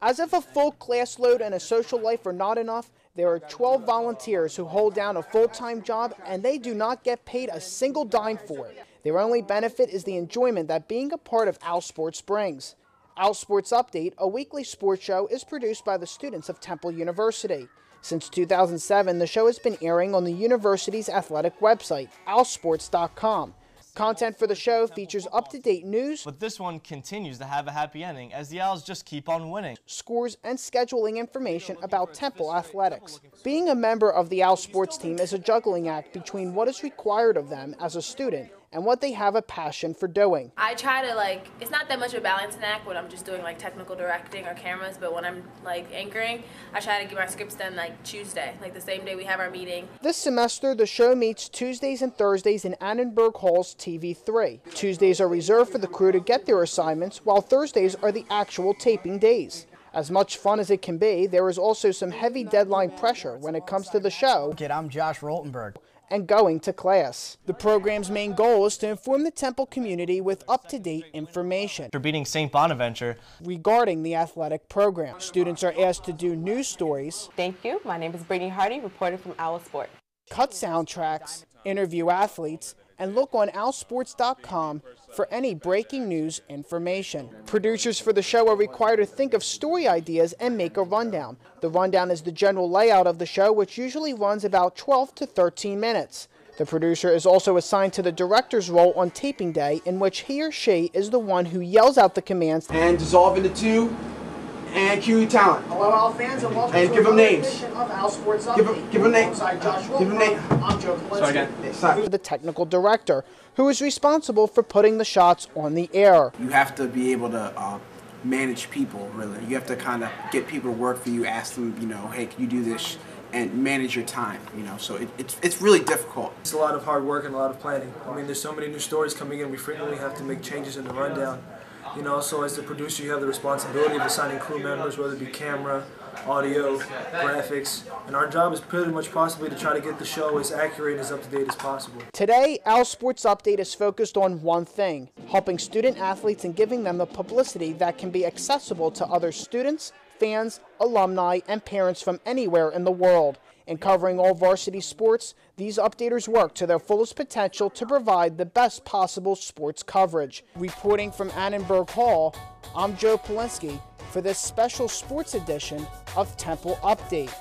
As if a full class load and a social life are not enough, there are 12 volunteers who hold down a full-time job and they do not get paid a single dime for it. Their only benefit is the enjoyment that being a part of OWL Sports brings. OWL Sports Update, a weekly sports show, is produced by the students of Temple University. Since 2007, the show has been airing on the university's athletic website, owlsports.com. Content for the show features up-to-date news, but this one continues to have a happy ending as the Owls just keep on winning. Scores, and scheduling information about Temple athletics. Being a member of the OWL Sports team is a juggling act between what is required of them as a student and what they have a passion for doing. I try to it's not that much of a balancing act when I'm just doing technical directing or cameras, but when I'm anchoring, I try to get my scripts done Tuesday, the same day we have our meeting. This semester, the show meets Tuesdays and Thursdays in Annenberg Hall's TV3. Tuesdays are reserved for the crew to get their assignments, while Thursdays are the actual taping days. As much fun as it can be, there is also some heavy deadline pressure when it comes to the show. I'm Josh Roltenberg. And going to class. The program's main goal is to inform the Temple community with up-to-date information. After beating St. Bonaventure regarding the athletic program, students are asked to do news stories. Thank you. My name is Brittany Hardy, reporting from OWL Sport. Cut soundtracks, interview athletes, and look on owlsports.com for any breaking news information. Producers for the show are required to think of story ideas and make a rundown. The rundown is the general layout of the show, which usually runs about 12 to 13 minutes. The producer is also assigned to the director's role on taping day, in which he or she is the one who yells out the commands and dissolve into two and cue talent. Hello, all fans, and welcome and to give them names. Of OWL Sports Update. Give them names. Give them names. I'm Joe Polinsky. The technical director, who is responsible for putting the shots on the air. You have to be able to manage people, really. You have to kind of get people to work for you, ask them, hey, can you do this? And manage your time, so it's really difficult. It's a lot of hard work and a lot of planning. There's so many new stories coming in, we frequently have to make changes in the rundown. So as the producer, you have the responsibility of assigning crew members, whether it be camera, audio, graphics, and our job is pretty much possibly to try to get the show as accurate and as up-to-date as possible. Today, OWL Sports Update is focused on one thing: helping student athletes and giving them the publicity that can be accessible to other students, fans, alumni, and parents from anywhere in the world. In covering all varsity sports, these updaters work to their fullest potential to provide the best possible sports coverage. Reporting from Annenberg Hall, I'm Joe Polinsky for this special sports edition of Temple Update.